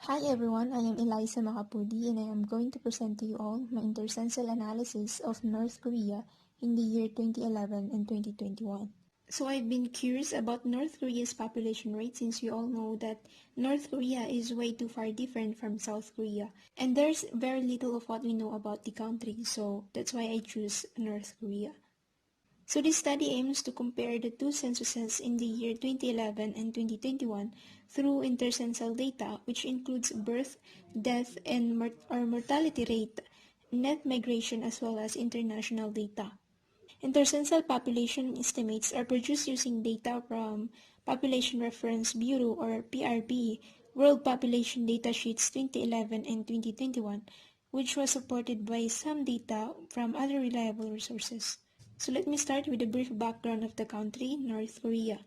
Hi everyone, I am Elyssa MACAPODI and I am going to present to you all my Intercensal analysis of North Korea in the year 2011 and 2021. So I've been curious about North Korea's population rate since we all know that North Korea is way too far different from South Korea and there's very little of what we know about the country, so that's why I choose North Korea. So this study aims to compare the two censuses in the year 2011 and 2021 through intercensal data, which includes birth, death, and mortality rate, net migration, as well as international data. Intercensal population estimates are produced using data from Population Reference Bureau or PRB, World Population Data Sheets 2011 and 2021, which was supported by some data from other reliable resources. So let me start with a brief background of the country, North Korea.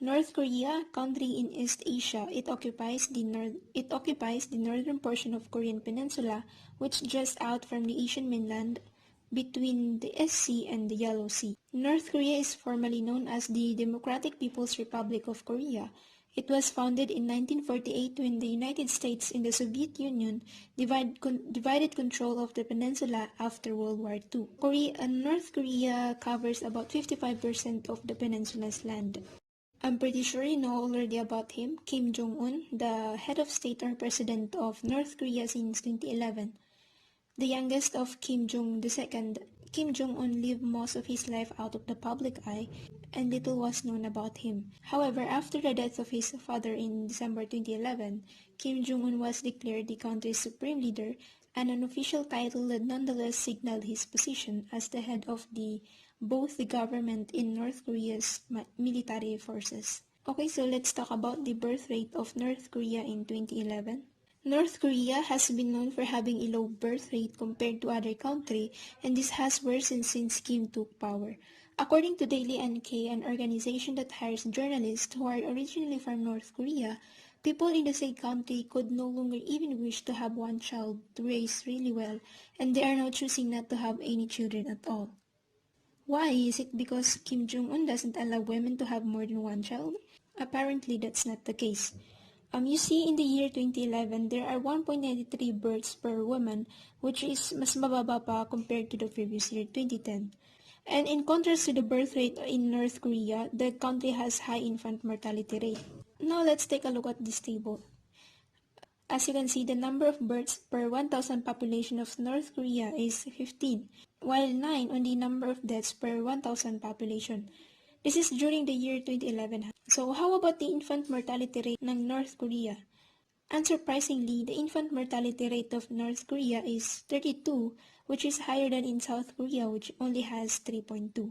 North Korea, country in East Asia, it occupies the northern portion of Korean Peninsula, which juts out from the Asian mainland between the SC and the Yellow Sea. North Korea is formally known as the Democratic People's Republic of Korea. It was founded in 1948 when the United States and the Soviet Union divided control of the peninsula after World War II. North Korea covers about 55% of the peninsula's land. I'm pretty sure you know already about him, Kim Jong-un, the head of state or president of North Korea since 2011. The youngest of Kim Jong II, Kim Jong-un lived most of his life out of the public eye and little was known about him. However, after the death of his father in December 2011, Kim Jong-un was declared the country's supreme leader, and an official title that nonetheless signaled his position as the head of both the government in North Korea's military forces. Okay, so let's talk about the birth rate of North Korea in 2011. North Korea has been known for having a low birth rate compared to other countries, and this has worsened since Kim took power. According to Daily NK, an organization that hires journalists who are originally from North Korea, people in the said country could no longer even wish to have one child to raise really well, and they are now choosing not to have any children at all. Why? Is it because Kim Jong-un doesn't allow women to have more than one child? Apparently, that's not the case. You see, in the year 2011, there are 1.93 births per woman, which is mas mababa pa compared to the previous year, 2010. And in contrast to the birth rate in North Korea, the country has high infant mortality rate. Now let's take a look at this table. As you can see, the number of births per 1,000 population of North Korea is 15, while 9 on the number of deaths per 1,000 population. This is during the year 2011. So how about the infant mortality rate ng North Korea? Unsurprisingly, the infant mortality rate of North Korea is 32, which is higher than in South Korea, which only has 3.2.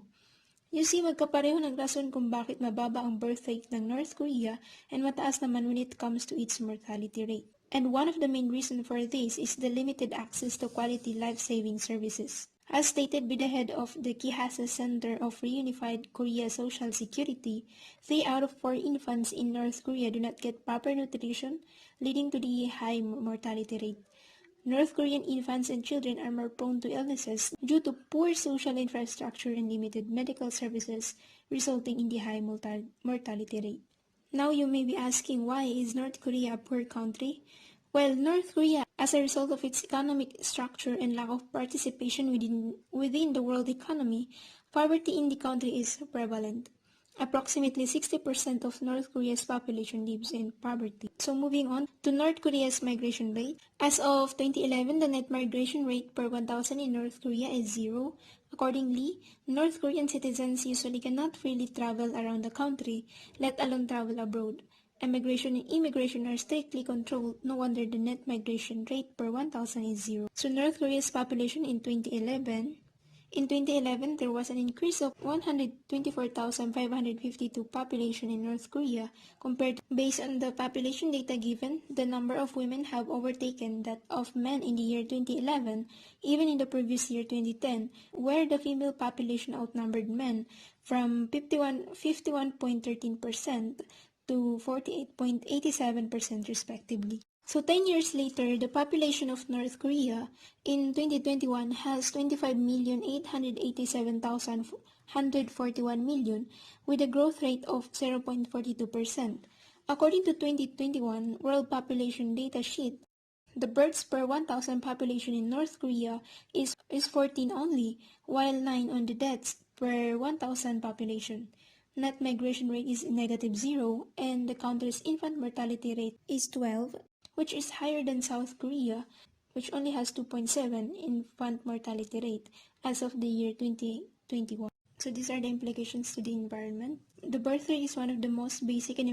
You see, magkapareho ng rason kung bakit mababa ang birth rate ng North Korea and mataas naman when it comes to its mortality rate. And one of the main reasons for this is the limited access to quality life-saving services. As stated by the head of the KIHASA Center of Reunified Korea Social Security, 3 out of 4 infants in North Korea do not get proper nutrition, leading to the high mortality rate. North Korean infants and children are more prone to illnesses due to poor social infrastructure and limited medical services, resulting in the high mortality rate. Now you may be asking, why is North Korea a poor country? Well, North Korea, as a result of its economic structure and lack of participation within the world economy, poverty in the country is prevalent. Approximately 60% of North Korea's population lives in poverty. So moving on to North Korea's migration rate. As of 2011, the net migration rate per 1,000 in North Korea is 0. Accordingly, North Korean citizens usually cannot freely travel around the country, let alone travel abroad. Immigration and immigration are strictly controlled, no wonder the net migration rate per 1,000 is 0. So North Korea's population in 2011, there was an increase of 124,552 population in North Korea compared to, based on the population data given, the number of women have overtaken that of men in the year 2011, even in the previous year 2010, where the female population outnumbered men from 51.13% to 48.87% respectively. So 10 years later, the population of North Korea in 2021 has 25,887,141 million with a growth rate of 0.42%, According to 2021 World Population Data Sheet, the births per 1,000 population in North Korea is 14 only, while 9 on the deaths per 1,000 population. Net migration rate is negative 0, and the country's infant mortality rate is 12, which is higher than South Korea, which only has 2.7 infant mortality rate as of the year 2021. So these are the implications to the environment. The birth rate is one of the most basic and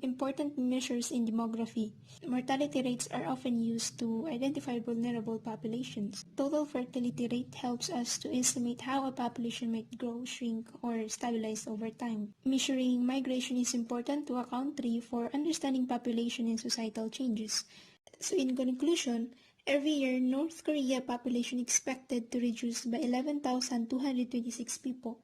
important measures in demography. Mortality rates are often used to identify vulnerable populations. Total fertility rate helps us to estimate how a population might grow, shrink, or stabilize over time. Measuring migration is important to a country for understanding population and societal changes. So in conclusion, every year North Korea population expected to reduce by 11,226 people.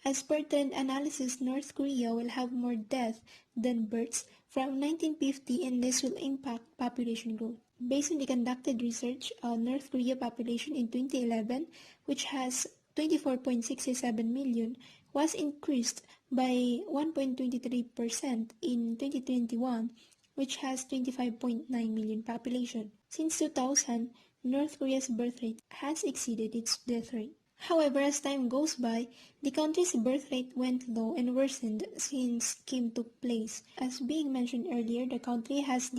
As per trend analysis, North Korea will have more deaths than births from 1950, and this will impact population growth. Based on the conducted research, North Korea population in 2011, which has 24.67 million, was increased by 1.23% in 2021, which has 25.9 million population. Since 2000, North Korea's birth rate has exceeded its death rate. However, as time goes by, the country's birth rate went low and worsened since Kim took place. As being mentioned earlier, the country has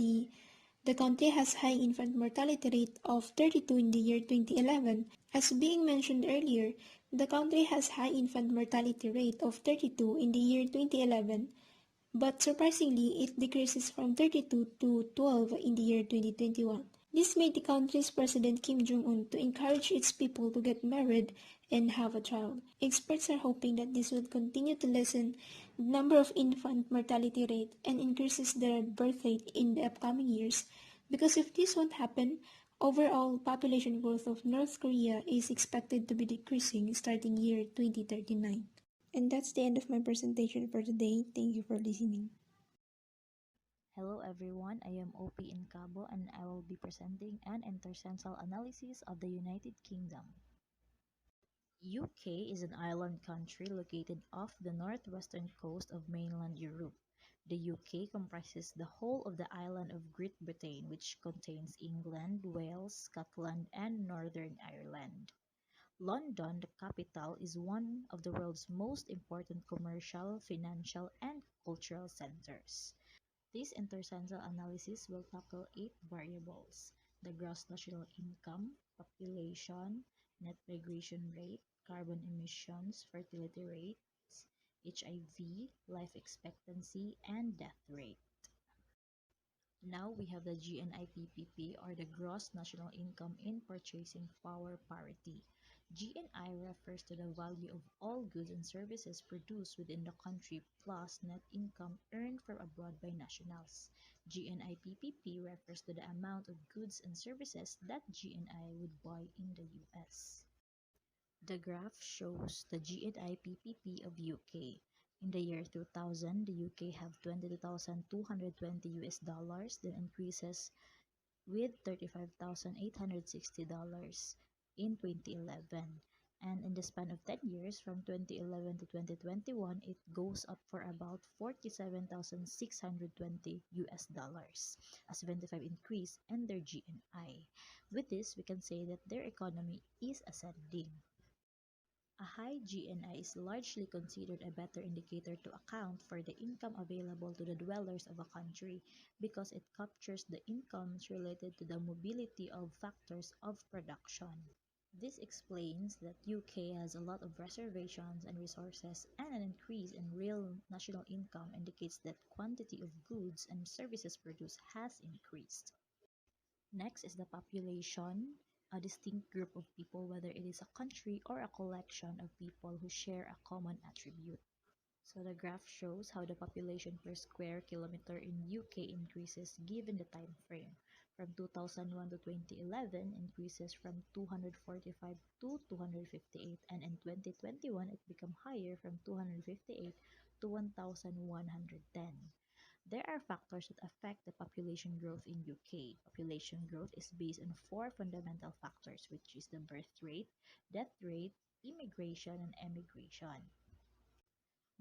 high infant mortality rate of 32 in the year 2011. As being mentioned earlier, the country has high infant mortality rate of 32 in the year 2011, but surprisingly, it decreases from 32 to 12 in the year 2021. This made the country's President Kim Jong-un to encourage its people to get married and have a child. Experts are hoping that this will continue to lessen the number of infant mortality rate and increases the birth rate in the upcoming years, because if this won't happen, overall population growth of North Korea is expected to be decreasing starting year 2039. And that's the end of my presentation for today. Thank you for listening. Hello everyone, I am Opie ENCABO and I will be presenting an intercensal analysis of the United Kingdom. UK is an island country located off the northwestern coast of mainland Europe. The UK comprises the whole of the island of Great Britain, which contains England, Wales, Scotland, and Northern Ireland. London, the capital, is one of the world's most important commercial, financial, and cultural centers. This intercensal analysis will tackle 8 variables: the gross national income, population, net migration rate, carbon emissions, fertility rates, HIV, life expectancy, and death rate. Now we have the GNIPPP, or the gross national income in purchasing power parity. GNI refers to the value of all goods and services produced within the country plus net income earned from abroad by nationals. GNIPPP refers to the amount of goods and services that GNI would buy in the US. The graph shows the GNIPPP of UK. In the year 2000, the UK have 22,220 US dollars, then increases with $35,860 in 2011. And in the span of 10 years, from 2011 to 2021, it goes up for about 47,620 US dollars, a 75 increase in their GNI. With this, we can say that their economy is ascending. A high GNI is largely considered a better indicator to account for the income available to the dwellers of a country, because it captures the incomes related to the mobility of factors of production. This explains that UK has a lot of reservations and resources, and an increase in real national income indicates that quantity of goods and services produced has increased. Next is the population, a distinct group of people, whether it is a country or a collection of people who share a common attribute. So the graph shows how the population per square kilometer in UK increases given the time frame. From 2001 to 2011, increases from 245 to 258, and in 2021 it became higher from 258 to 1110. There are factors that affect the population growth in UK. Population growth is based on 4 fundamental factors, which is the birth rate, death rate, immigration, and emigration.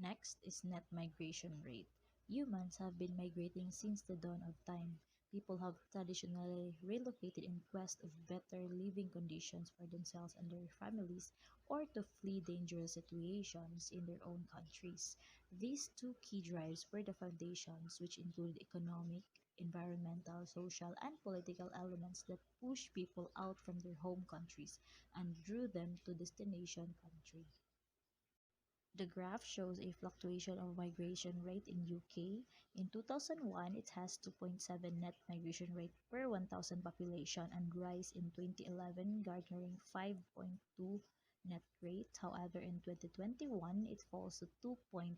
Next is net migration rate. Humans have been migrating since the dawn of time. People have traditionally relocated in quest of better living conditions for themselves and their families, or to flee dangerous situations in their own countries. These two key drives were the foundations, which included economic, environmental, social, and political elements that pushed people out from their home countries and drew them to destination country. The graph shows a fluctuation of migration rate in UK. In 2001, it has 2.7 net migration rate per 1,000 population and rise in 2011, garnering 5.2 net rate. However, in 2021, it falls to 2.9.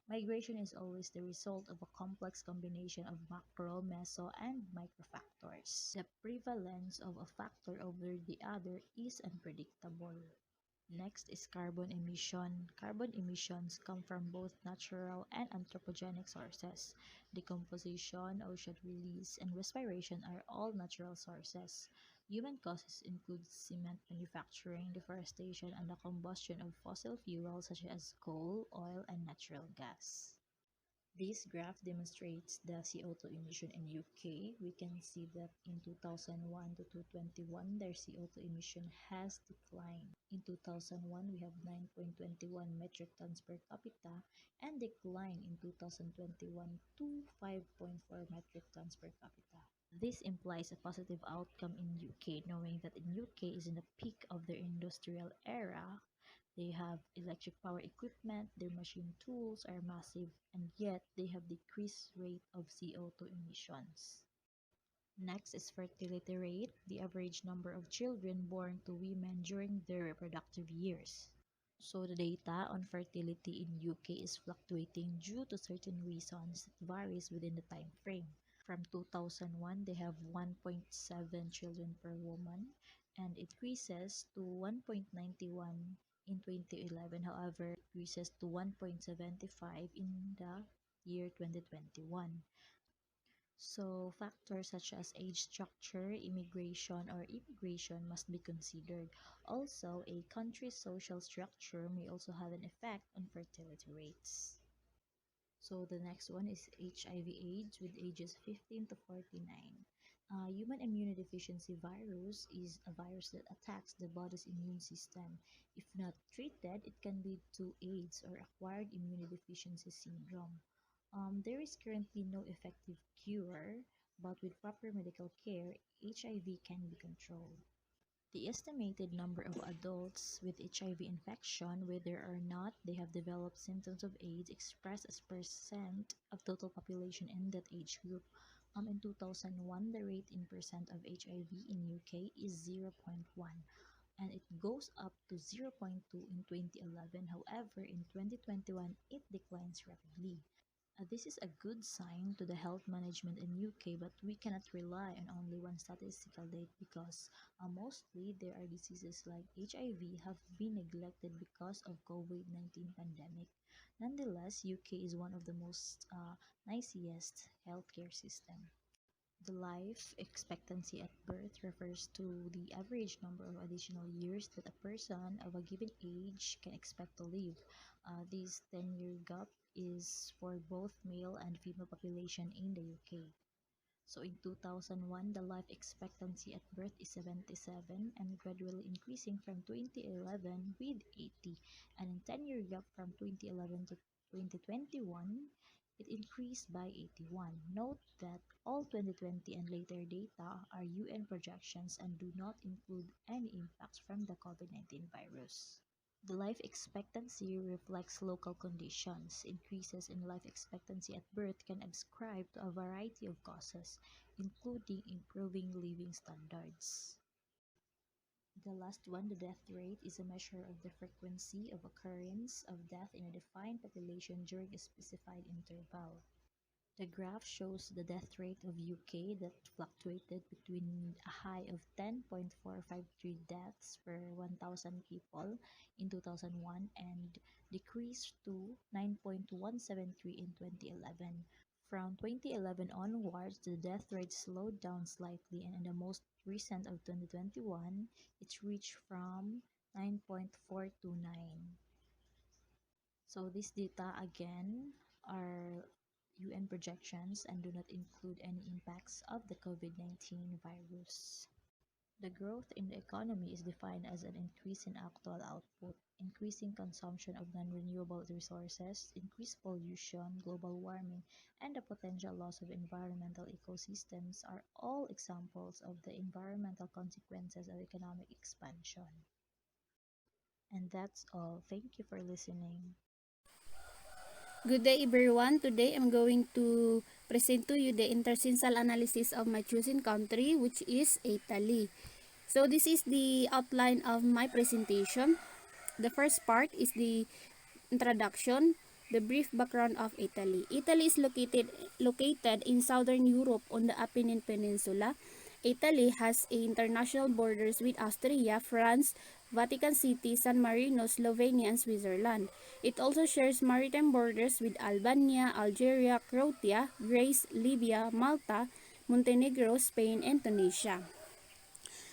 Migration is always the result of a complex combination of macro, meso, and micro factors. The prevalence of a factor over the other is unpredictable. Next is carbon emission. Carbon emissions come from both natural and anthropogenic sources. Decomposition, ocean release, and respiration are all natural sources. Human causes include cement manufacturing, deforestation, and the combustion of fossil fuels such as coal, oil, and natural gas. This graph demonstrates the CO2 emission in UK. We can see that in 2001 to 2021, their CO2 emission has declined. In 2001, we have 9.21 metric tons per capita and declined in 2021 to 5.4 metric tons per capita. This implies a positive outcome in UK, knowing that in UK is in the peak of their industrial era. They have electric power equipment, their machine tools are massive, and yet they have decreased rate of CO2 emissions. Next is fertility rate, the average number of children born to women during their reproductive years. So the data on fertility in UK is fluctuating due to certain reasons that varies within the time frame. From 2001, they have 1.7 children per woman and increases to 1.91 in 2011. However, it decreases to 1.75 in the year 2021. So factors such as age structure, immigration must be considered. Also, a country's social structure may also have an effect on fertility rates. So the next one is HIV/AIDS with ages 15 to 49. Human immunodeficiency virus is a virus that attacks the body's immune system. If not treated, it can lead to AIDS or acquired immunodeficiency syndrome. There is currently no effective cure, but with proper medical care, HIV can be controlled. The estimated number of adults with HIV infection, whether or not they have developed symptoms of AIDS, expressed as percent of total population in that age group. In 2001, the rate in percent of HIV in UK is 0.1 and it goes up to 0.2 in 2011. However, in 2021, it declines rapidly. This is a good sign to the health management in UK, but we cannot rely on only one statistical date because mostly there are diseases like HIV have been neglected because of COVID-19 pandemic. Nonetheless, UK is one of the most nicest healthcare system. The life expectancy at birth refers to the average number of additional years that a person of a given age can expect to live. This 10-year gap is for both male and female population in the UK. So in 2001, the life expectancy at birth is 77 and gradually increasing from 2011 with 80. And in 10-year gap from 2011 to 2021, it increased by 81. Note that all 2020 and later data are UN projections and do not include any impacts from the COVID-19 virus. The life expectancy reflects local conditions. Increases in life expectancy at birth can ascribe to a variety of causes, including improving living standards. The last one, the death rate, is a measure of the frequency of occurrence of death in a defined population during a specified interval. The graph shows the death rate of UK that fluctuated between a high of 10.453 deaths per 1,000 people in 2001 and decreased to 9.173 in 2011. From 2011 onwards, the death rate slowed down slightly, and in the most recent of 2021, it reached from 9.429. So this data again are UN projections and do not include any impacts of the COVID-19 virus. The growth in the economy is defined as an increase in actual output, increasing consumption of non-renewable resources, increased pollution, global warming, and the potential loss of environmental ecosystems are all examples of the environmental consequences of economic expansion. And that's all. Thank you for listening. Good day everyone. Today I'm going to present to you the intercensal analysis of my chosen country, which is Italy. So this is the outline of my presentation. The first part is the introduction, the brief background of Italy. Italy is located in southern Europe on the Apennine Peninsula. Italy has international borders with Austria, France, Vatican City, San Marino, Slovenia, and Switzerland. It also shares maritime borders with Albania, Algeria, Croatia, Greece, Libya, Malta, Montenegro, Spain, and Tunisia.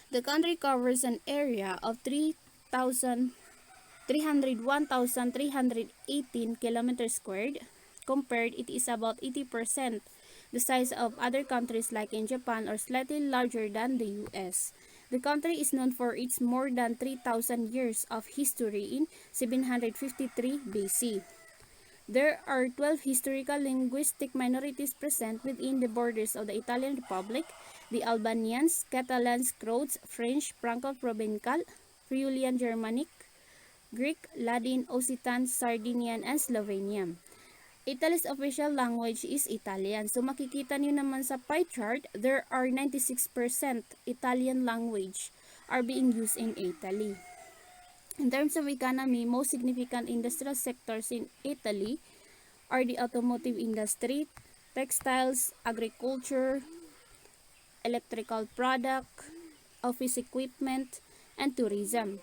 The country covers an area of 301,318 kilometers squared. Compared, it is about 80% the size of other countries like in Japan or slightly larger than the US. The country is known for its more than 3,000 years of history in 753 BC. There are 12 historical linguistic minorities present within the borders of the Italian Republic: the Albanians, Catalans, Croats, French, Franco-Provencal, Friulian Germanic, Greek, Latin, Occitan, Sardinian, and Slovenian. Italy's official language is Italian. So makikita niyo naman sa pie chart, there are 96% Italian language are being used in Italy. In terms of economy, most significant industrial sectors in Italy are the automotive industry, textiles, agriculture, electrical product, office equipment, and tourism.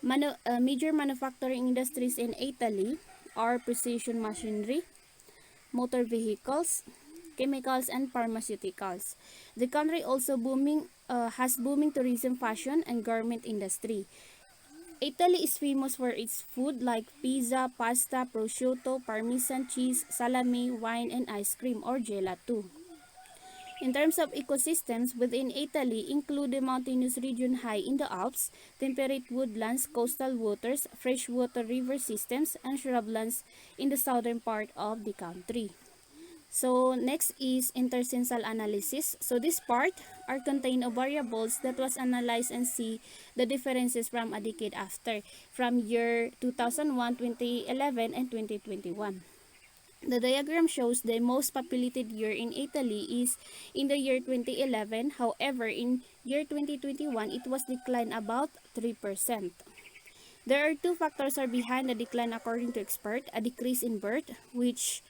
Major manufacturing industries in Italy are precision machinery, motor vehicles, chemicals, and pharmaceuticals. The country also has booming tourism, fashion, and garment industry. Italy is famous for its food like pizza, pasta, prosciutto, parmesan cheese, salami, wine, and ice cream or gelato. In terms of ecosystems, within Italy include the mountainous region high in the Alps, temperate woodlands, coastal waters, freshwater river systems, and shrublands in the southern part of the country. So next is intercensal analysis. So this part are contained of variables that was analyzed and see the differences from a decade after, from year 2001, 2011, and 2021. The diagram shows the most populated year in Italy is in the year 2011. However, in year 2021, it was declined about 3%. There are two factors are behind the decline according to experts: a decrease in birth, which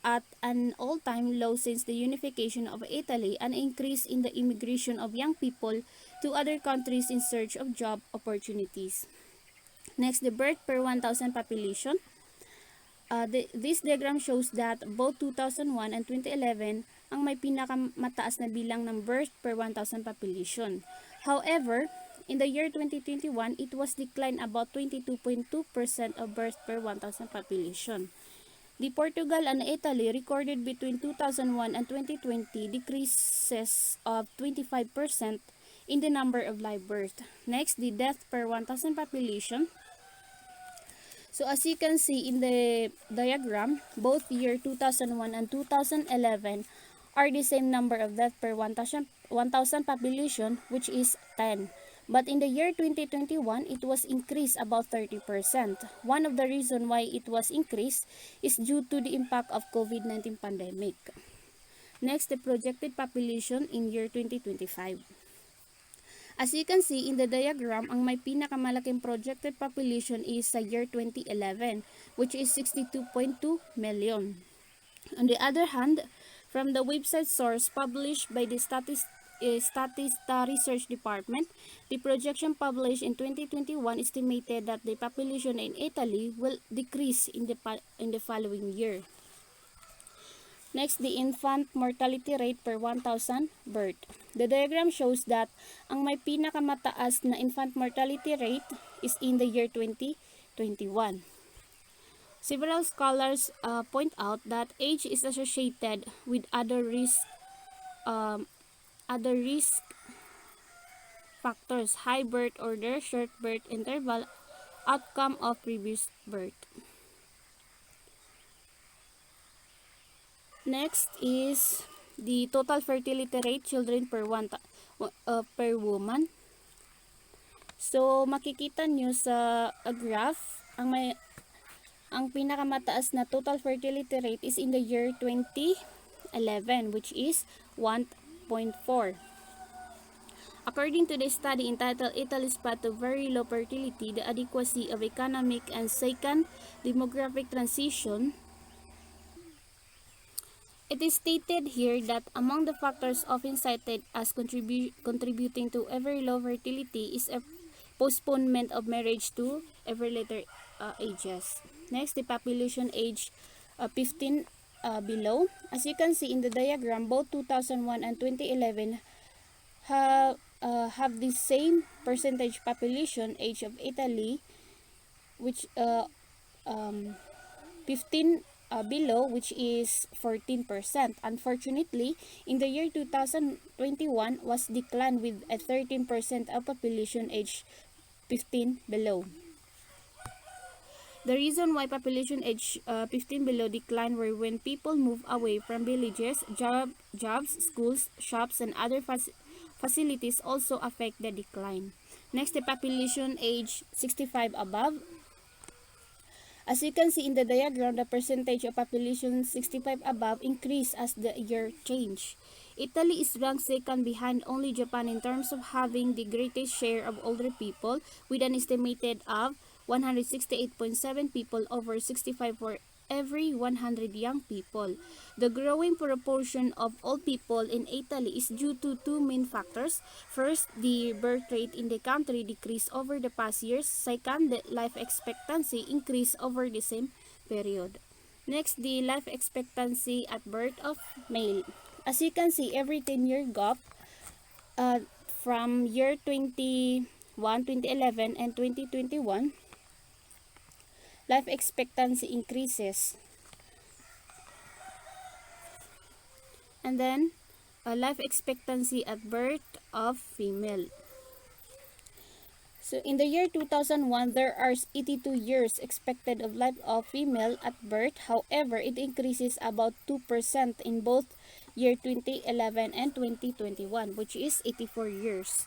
at an all-time low since the unification of Italy, an increase in the immigration of young people to other countries in search of job opportunities. Next, the birth per 1,000 population. This diagram shows that both 2001 and 2011 ang may pinakamataas na bilang ng birth per 1,000 population. However, in the year 2021, it was declined about 22.2% of birth per 1,000 population. The Portugal and Italy recorded between 2001 and 2020 decreases of 25% in the number of live births. Next, the death per 1,000 population. So as you can see in the diagram, both year 2001 and 2011 are the same number of deaths per 1,000 population, which is 10. But in the year 2021, it was increased about 30%. One of the reasons why it was increased is due to the impact of COVID-19 pandemic. Next, the projected population in year 2025. As you can see in the diagram, ang may pinakamalaking projected population is sa year 2011, which is 62.2 million. On the other hand, from the website source published by the Statista Research Department, the projection published in 2021 estimated that the population in Italy will decrease in the following year. Next, the infant mortality rate per 1,000 birth. The diagram shows that ang may pinakamataas na infant mortality rate is in the year 2021. Several scholars point out that age is associated with other risk factors: high birth order, short birth interval, outcome of previous birth. Next is the total fertility rate, children per woman. So makikita nyo sa graph, ang pinakamataas na total fertility rate is in the year 2011, which is 1.4. According to the study entitled Italy's Path to Very Low Fertility, the Adequacy of Economic and Second Demographic Transition, it is stated here that among the factors often cited as contributing to ever low fertility is a postponement of marriage to ever later ages. Next, the population age 15 below. As you can see in the diagram, both 2001 and 2011 have the same percentage population age of Italy, which 15 below, which is 14%. Unfortunately, in the year 2021 was declined with a 13% of population age 15 below. The reason why population age 15 below declined were when people move away from villages, jobs, schools, shops, and other facilities also affect the decline. Next, the population age 65 above. As you can see in the diagram, the percentage of population 65 above increased as the year changed. Italy is ranked second behind only Japan in terms of having the greatest share of older people, with an estimated of 168.7 people over 65 for every 100 young people. The growing proportion of old people in Italy is due to two main factors. First, the birth rate in the country decreased over the past years. Second, the life expectancy increased over the same period. Next, the life expectancy at birth of male. As you can see, every 10-year gap from year 2011, and 2021, life expectancy increases. And then, life expectancy at birth of female. So, in the year 2001, there are 82 years expected of life of female at birth. However, it increases about 2% in both year 2011 and 2021, which is 84 years.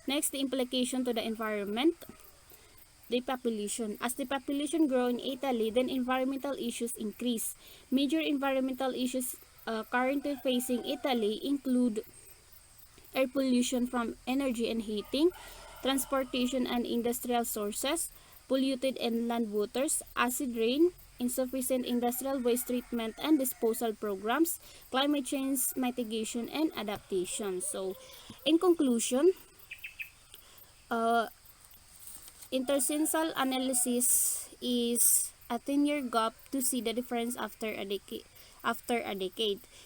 Next, the implication to the environment. The population. As the population grows in Italy, then environmental issues increase. Major environmental issues currently facing Italy include air pollution from energy and heating, transportation and industrial sources, polluted inland waters, acid rain, insufficient industrial waste treatment and disposal programs, climate change mitigation and adaptation. So, in conclusion, Intercensal analysis is a 10-year gap to see the difference after a decade.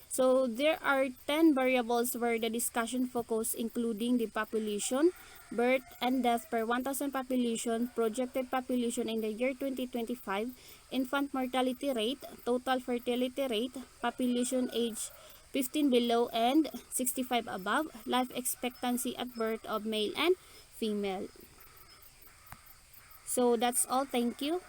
So there are 10 variables where the discussion focus, including the population, birth and death per 1,000 population, projected population in the year 2025, infant mortality rate, total fertility rate, population age 15 below and 65 above, life expectancy at birth of male and female. So that's all. Thank you.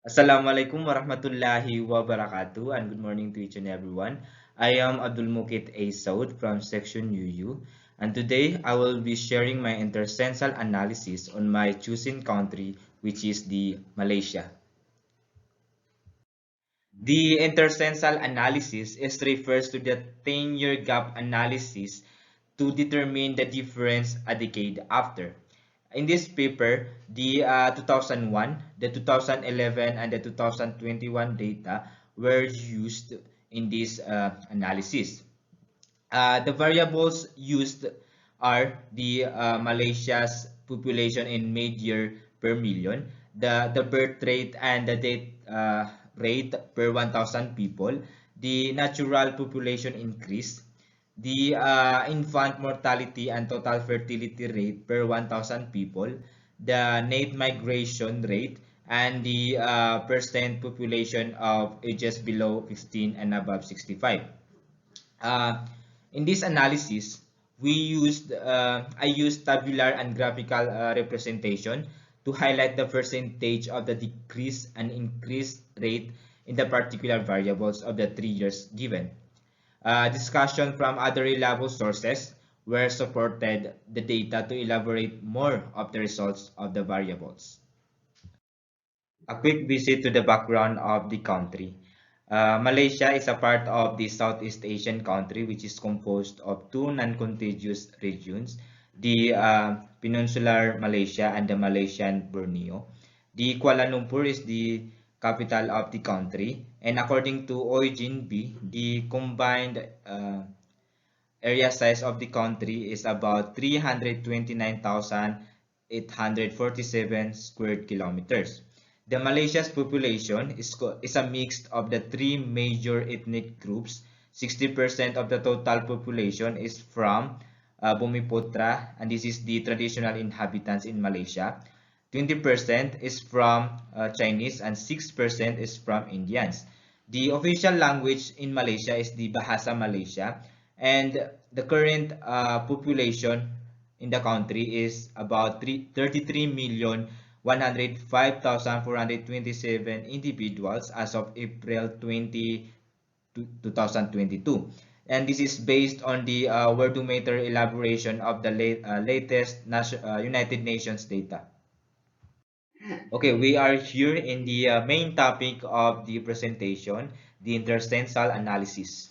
Assalamualaikum warahmatullahi wabarakatuh, and good morning to each and everyone. I am Abdulmokeet A SAUD from section UU, and today I will be sharing my intercensal analysis on my chosen country, which is the Malaysia. The intercensal analysis refers to the 10-year gap analysis to determine the difference a decade after. In this paper, the 2001, the 2011, and the 2021 data were used in this analysis. The variables used are the Malaysia's population in mid-year per million, the birth rate and the death rate per 1,000 people, the natural population increase, the infant mortality and total fertility rate per 1,000 people, the net migration rate, and the percent population of ages below 15 and above 65. Uh, in this analysis, I used tabular and graphical representation to highlight the percentage of the decrease and increase rate in the particular variables of the 3 years given. Discussion from other reliable sources were supported the data to elaborate more of the results of the variables. A quick visit to the background of the country. Malaysia is a part of the Southeast Asian country, which is composed of two non-contiguous regions, the Peninsular Malaysia and the Malaysian Borneo. The Kuala Lumpur is the capital of the country, and according to Origin B, the combined area size of the country is about 329,847 square kilometers. The Malaysia's population is a mix of the three major ethnic groups. 60% of the total population is from Bumiputra, and this is the traditional inhabitants in Malaysia. 20% is from Chinese, and 6% is from Indians. The official language in Malaysia is the Bahasa Malaysia, and the current population in the country is about 33,105,427 individuals as of April 2022. And this is based on the Worldometer elaboration of the latest United Nations data. Okay, we are here in the main topic of the presentation, the intercensal analysis.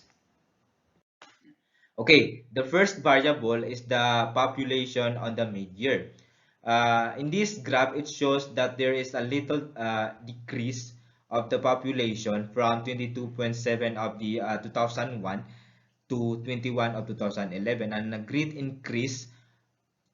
Okay, the first variable is the population on the mid-year. In this graph, it shows that there is a little decrease of the population from 22.7 of the 2001 to 21 of 2011, and a great increase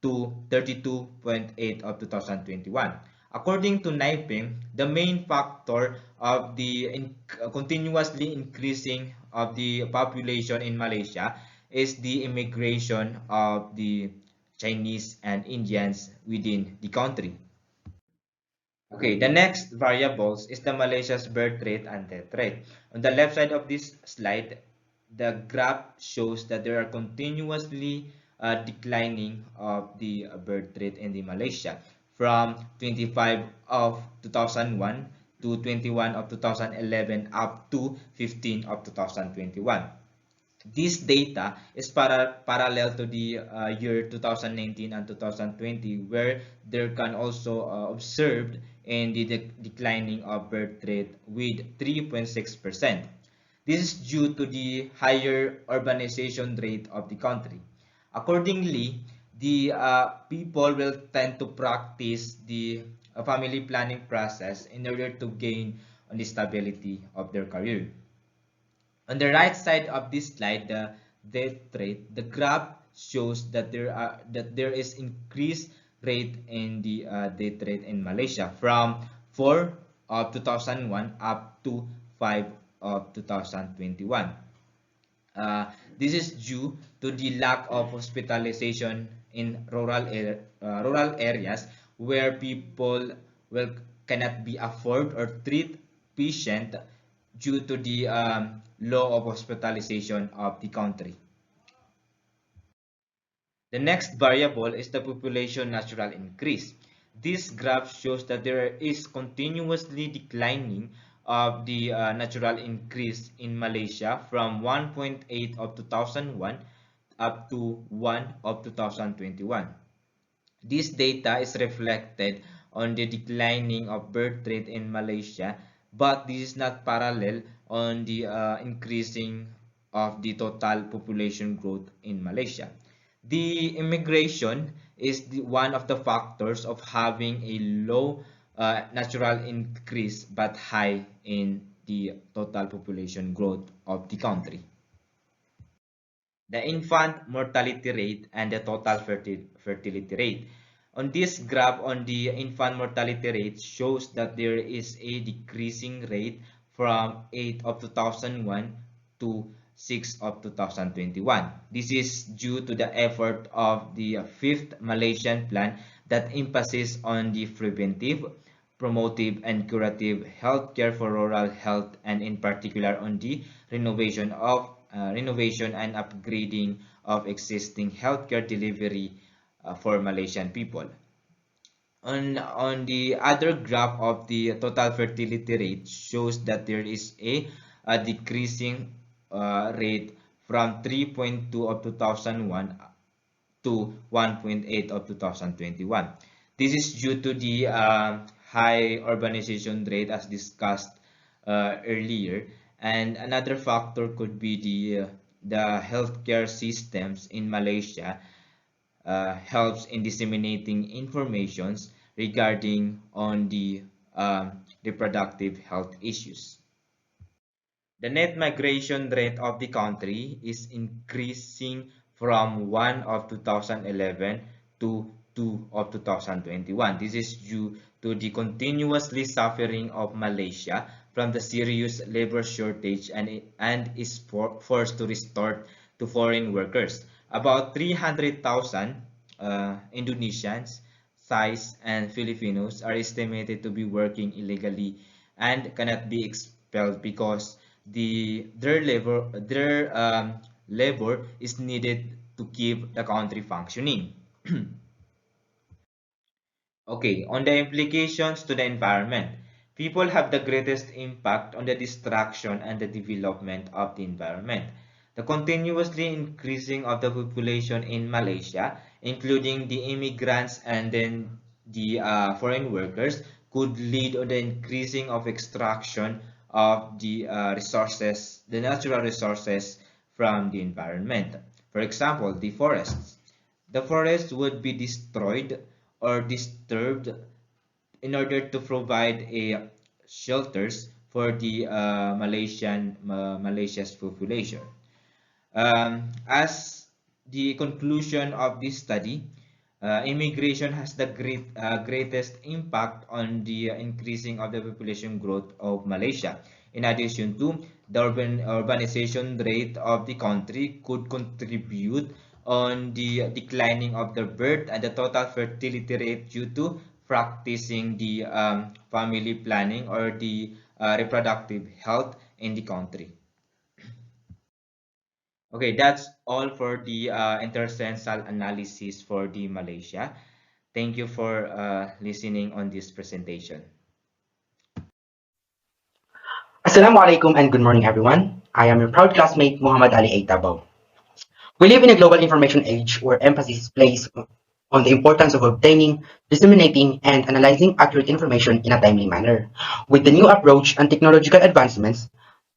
to 32.8 of 2021. According to NIPIM, the main factor of the continuously increasing of the population in Malaysia is the immigration of the Chinese and Indians within the country. Okay, the next variables is the Malaysia's birth rate and death rate. On the left side of this slide, the graph shows that there are continuously declining of the birth rate in the Malaysia from 25 of 2001 to 21 of 2011 up to 15 of 2021. This data is parallel to the year 2019 and 2020, where there can also observed in the declining of birth rate with 3.6%. This is due to the higher urbanization rate of the country. Accordingly, the people will tend to practice the family planning process in order to gain on the stability of their career. On the right side of this slide, the death rate, the graph shows that there is increased rate in the death rate in Malaysia from 4 of 2001 up to 5 of 2021. This is due to the lack of hospitalization in rural areas where people cannot be afford or treat patient due to the law of hospitalization of the country. The next variable is the population natural increase. This graph shows that there is continuously declining of the natural increase in Malaysia from 1.8 of 2001 up to 1 of 2021. This data is reflected on the declining of birth rate in Malaysia, but this is not parallel on the increasing of the total population growth in Malaysia. The immigration is one of the factors of having a low natural increase but high in the total population growth of the country. The infant mortality rate and the total fertility rate. On this graph, on the infant mortality rate shows that there is a decreasing rate from 8 of 2001 to 6 of 2021. This is due to the effort of the 5th Malaysian Plan that emphasizes on the preventive, promotive and curative healthcare for rural health, and in particular on the renovation and upgrading of existing healthcare delivery for Malaysian people. On the other graph of the total fertility rate shows that there is a decreasing rate from 3.2 of 2001 to 1.8 of 2021. This is due to the high urbanization rate as discussed earlier, and another factor could be the healthcare systems in Malaysia helps in disseminating informations regarding on the reproductive health issues. The net migration rate of the country is increasing from 1 of 2011 to 2 of 2021. This is due to the continuously suffering of Malaysia from the serious labor shortage and is forced to resort to foreign workers. About 300,000 Indonesians, Thais, and Filipinos are estimated to be working illegally and cannot be expelled because their labor is needed to keep the country functioning. Okay, on the implications to the environment, people have the greatest impact on the destruction and the development of the environment. The continuously increasing of the population in Malaysia, including the immigrants and then the foreign workers, could lead to the increasing of extraction of the resources, the natural resources from the environment. For example, the forests. The forest would be destroyed or disturbed in order to provide a shelters for the Malaysia's population. As the conclusion of this study, immigration has the greatest impact on the increasing of the population growth of Malaysia. In addition to the urbanization rate of the country could contribute on the declining of the birth and the total fertility rate due to practicing the family planning or the reproductive health in the country. Okay, that's all for the intercensal analysis for the Malaysia. Thank you for listening on this presentation. Assalamualaikum and good morning everyone. I am your proud classmate Mohammad Ali A. TABAO. We live in a global information age where emphasis is placed on the importance of obtaining, disseminating, and analyzing accurate information in a timely manner. With the new approach and technological advancements,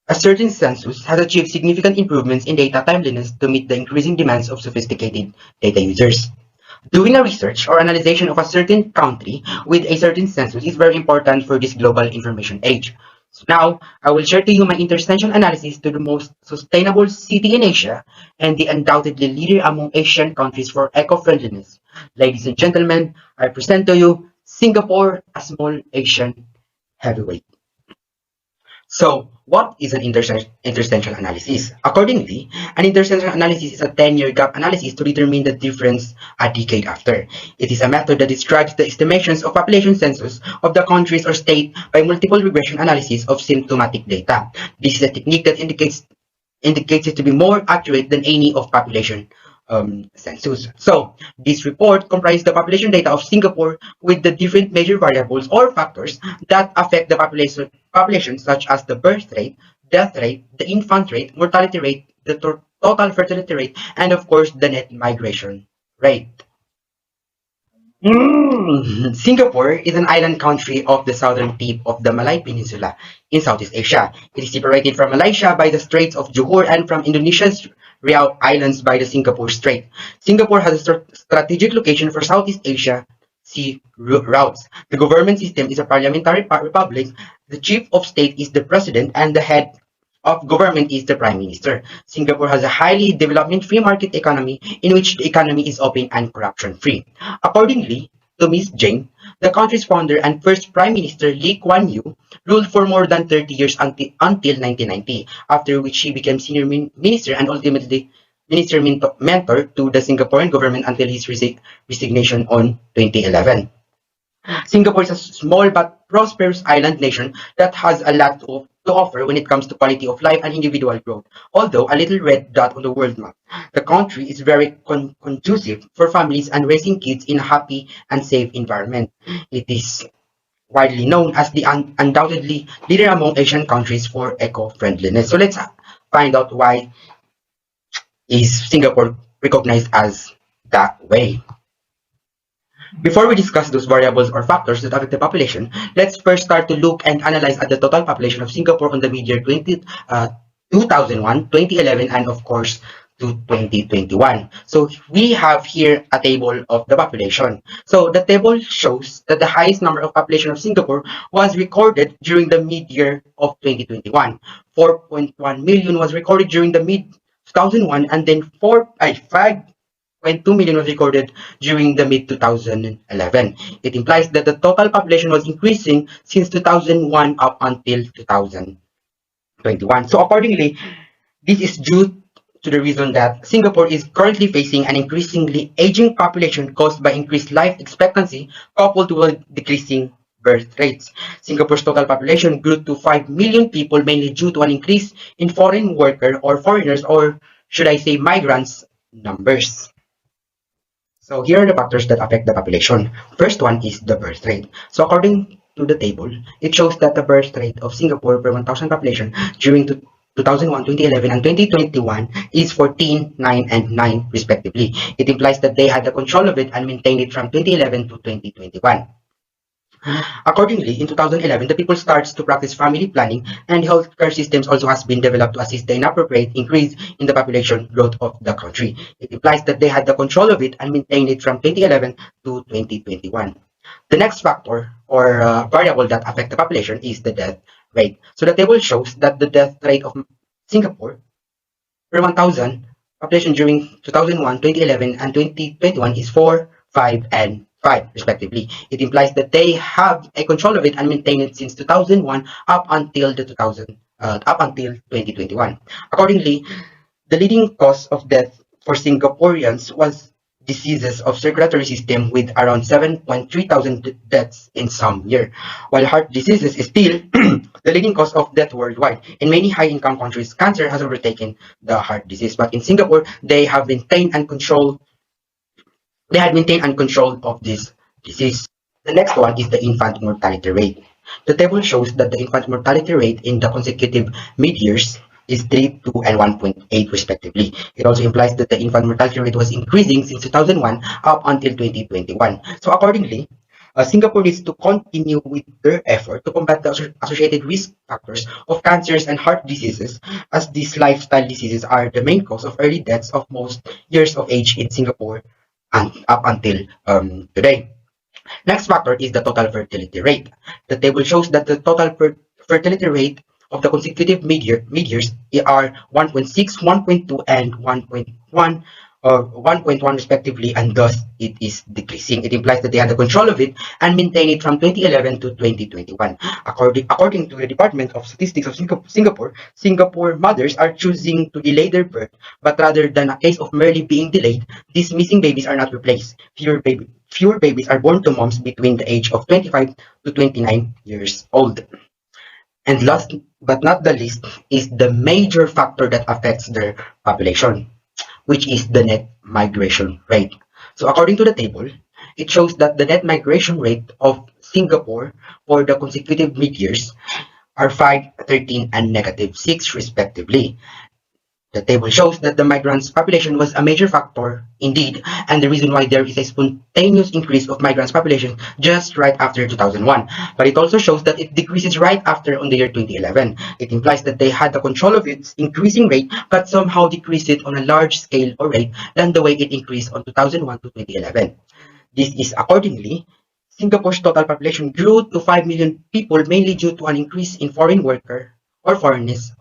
a certain census has achieved significant improvements in data timeliness to meet the increasing demands of sophisticated data users. Doing a research or analysis of a certain country with a certain census is very important for this global information age. So now, I will share to you my intercensal analysis to the most sustainable city in Asia and the undoubtedly leader among Asian countries for eco-friendliness. Ladies and gentlemen, I present to you Singapore, a small Asian heavyweight. So, what is an intercensal analysis? Accordingly, an intercensal analysis is a 10-year gap analysis to determine the difference a decade after. It is a method that describes the estimations of population census of the countries or state by multiple regression analysis of symptomatic data. This is a technique that indicates it to be more accurate than any of population census. So this report comprises the population data of Singapore with the different major variables or factors that affect the population such as the birth rate, death rate, the infant rate, mortality rate, the total fertility rate, and of course the net migration rate. Singapore is an island country off the southern tip of the Malay Peninsula in Southeast Asia. It is separated from Malaysia by the Straits of Johor and from Indonesia's Riau Islands by the Singapore Strait. Singapore has a strategic location for Southeast Asia sea routes. The government system is a parliamentary republic. The chief of state is the president and the head of government is the prime minister. Singapore has a highly development free market economy in which the economy is open and corruption free. Accordingly to Ms. Jane, the country's founder and first prime minister Lee Kuan Yew ruled for more than 30 years until 1990, after which she became senior minister and ultimately minister mentor to the Singaporean government until his resignation on 2011. Singapore is a small but prosperous island nation that has a lot to offer when it comes to quality of life and individual growth. Although a little red dot on the world map, the country is very conducive for families and raising kids in a happy and safe environment. It is widely known as the undoubtedly leader among Asian countries for eco-friendliness. So let's find out why is Singapore recognized as that way. Before we discuss those variables or factors that affect the population, let's first start to look and analyze at the total population of Singapore on the mid-year 2001, 2011, and of course to 2021. So we have here a table of the population. So the table shows that the highest number of population of Singapore was recorded during the mid-year of 2021. 4.1 million was recorded during the mid-2001, and then 5.2 million was recorded during the mid-2011. It implies that the total population was increasing since 2001 up until 2021. So accordingly, this is due to the reason that Singapore is currently facing an increasingly aging population caused by increased life expectancy coupled with decreasing birth rates. Singapore's total population grew to 5 million people mainly due to an increase in foreign worker or foreigners, or should I say migrants, numbers. So here are the factors that affect the population. First one is the birth rate. So according to the table, it shows that the birth rate of Singapore per 1,000 population during 2001, 2011, and 2021 is 14, 9, and 9 respectively. It implies that they had the control of it and maintained it from 2011 to 2021. Accordingly, in 2011, the people starts to practice family planning, and healthcare systems also has been developed to assist the inappropriate increase in the population growth of the country. It implies that they had the control of it and maintained it from 2011 to 2021. The next factor or variable that affect the population is the death rate. So the table shows that the death rate of Singapore per 1,000 population during 2001, 2011, and 2021 is 4, 5, and 5 respectively. It implies that they have a control of it and maintain it since 2001 up until 2021. Accordingly, the leading cause of death for Singaporeans was diseases of circulatory system with around 7.3 thousand deaths in some year, while heart diseases is still the leading cause of death worldwide. In many high-income countries, cancer has overtaken the heart disease, but in Singapore, they have maintained and control of this disease. The next one is the infant mortality rate. The table shows that the infant mortality rate in the consecutive mid-years is 3, 2, and 1.8 respectively. It also implies that the infant mortality rate was increasing since 2001 up until 2021. So accordingly, Singapore needs to continue with their effort to combat the associated risk factors of cancers and heart diseases, as these lifestyle diseases are the main cause of early deaths of most years of age in Singapore and up until today. Next factor is the total fertility rate. The table shows that the total fertility rate of the consecutive mid-years are 1.6, 1.2, and 1.1 respectively, and thus it is decreasing. It implies that they had the control of it and maintain it from 2011 to 2021. According to the Department of Statistics of Singapore mothers are choosing to delay their birth, but rather than a case of merely being delayed, these missing babies are not replaced. Fewer babies are born to moms between the age of 25 to 29 years old. And last but not the least is the major factor that affects their population, which is the net migration rate. So according to the table, it shows that the net migration rate of Singapore for the consecutive mid-years are 5, 13, and -6 respectively. The table shows that the migrants' population was a major factor indeed, and the reason why there is a spontaneous increase of migrants' population just right after 2001. But it also shows that it decreases right after on the year 2011. It implies that they had the control of its increasing rate, but somehow decreased it on a large scale or rate than the way it increased on 2001 to 2011. This is accordingly, Singapore's total population grew to 5 million people mainly due to an increase in foreign worker or foreigners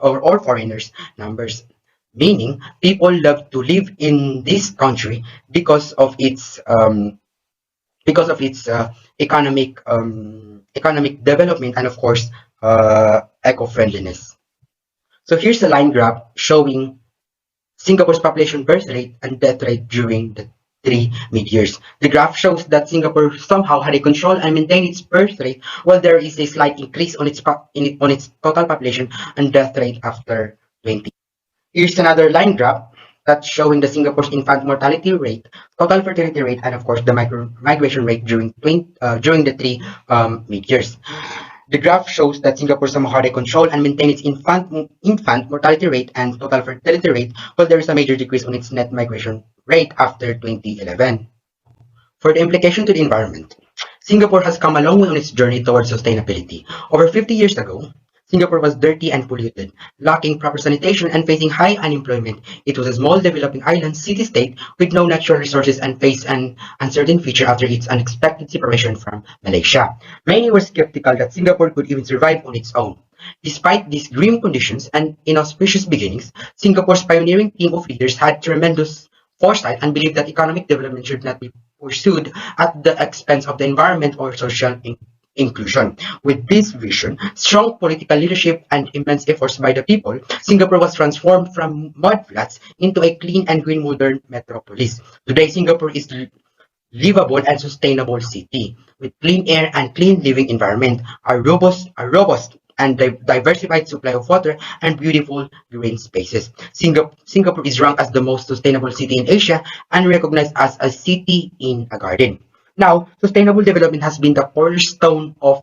numbers. Meaning, people love to live in this country because of its economic development and of course eco-friendliness. So here's a line graph showing Singapore's population birth rate and death rate during the 3 mid-years. The graph shows that Singapore somehow had a control and maintained its birth rate, while there is a slight increase on its total population and death rate after 20. Here's another line graph that's showing the Singapore's infant mortality rate, total fertility rate, and of course the migration rate during the 3 mid-years. The graph shows that Singapore somehow had a control and maintained its infant mortality rate and total fertility rate, while there is a major decrease on its net migration rate after 2011. For the implication to the environment, Singapore has come a long way on its journey towards sustainability. Over 50 years ago, Singapore was dirty and polluted, lacking proper sanitation and facing high unemployment. It was a small developing island city-state with no natural resources and faced an uncertain future after its unexpected separation from Malaysia. Many were skeptical that Singapore could even survive on its own. Despite these grim conditions and inauspicious beginnings, Singapore's pioneering team of leaders had tremendous foresight and believed that economic development should not be pursued at the expense of the environment or social inclusion. With this vision, strong political leadership, and immense efforts by the people, Singapore was transformed from mudflats into a clean and green modern metropolis. Today, Singapore is livable and sustainable city with clean air and clean living environment, a robust and diversified supply of water and beautiful green spaces. Singapore is ranked as the most sustainable city in Asia and recognized as a city in a garden. Now, sustainable development has been the cornerstone of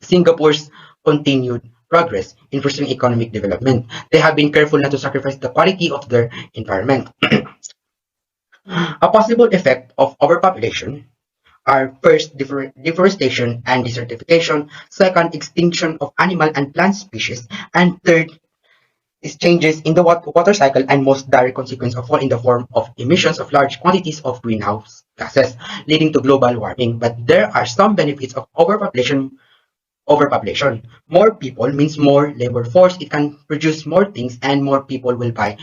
Singapore's continued progress in pursuing economic development. They have been careful not to sacrifice the quality of their environment. A possible effect of overpopulation are first, deforestation and desertification, second, extinction of animal and plant species, and third is changes in the water cycle, and most direct consequence of all in the form of emissions of large quantities of greenhouse gases, leading to global warming. But there are some benefits of overpopulation. More people means more labor force. It can produce more things and more people will buy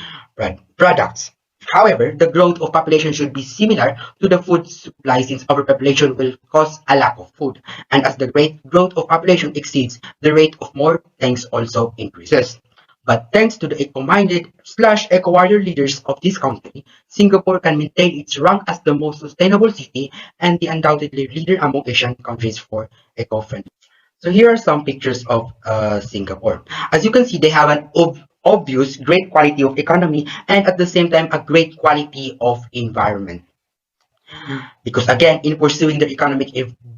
products. However, the growth of population should be similar to the food supply, since overpopulation will cause a lack of food. And as the rate growth of population exceeds, the rate of more things also increases. But thanks to the eco-minded / eco-warrior leaders of this country, Singapore can maintain its rank as the most sustainable city and the undoubtedly leader among Asian countries for eco-friendly. So here are some pictures of Singapore. As you can see, they have an obvious great quality of economy and at the same time a great quality of environment. Because again, in pursuing their economic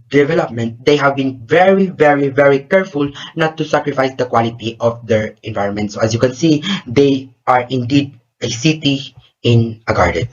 development, they have been very, very, very careful not to sacrifice the quality of their environment. So as you can see, they are indeed a city in a garden.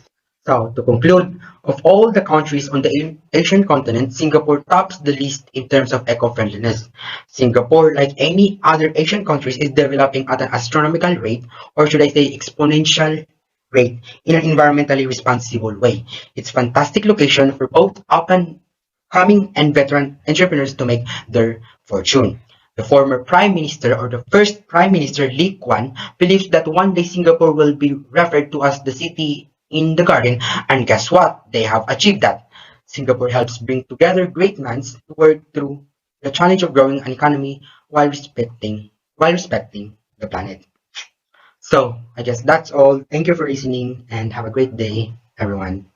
So to conclude, of all the countries on the Asian continent, Singapore tops the list in terms of eco-friendliness. Singapore, like any other Asian countries, is developing at an astronomical rate, or should I say exponential rate, in an environmentally responsible way. It's a fantastic location for both up-and-coming and veteran entrepreneurs to make their fortune. The former Prime Minister, or the first Prime Minister, Lee Kuan, believes that one day Singapore will be referred to as the city in the garden, and guess what? They have achieved that. Singapore helps bring together great minds to work through the challenge of growing an economy while respecting the planet. So I guess that's all. Thank you for listening and have a great day, everyone.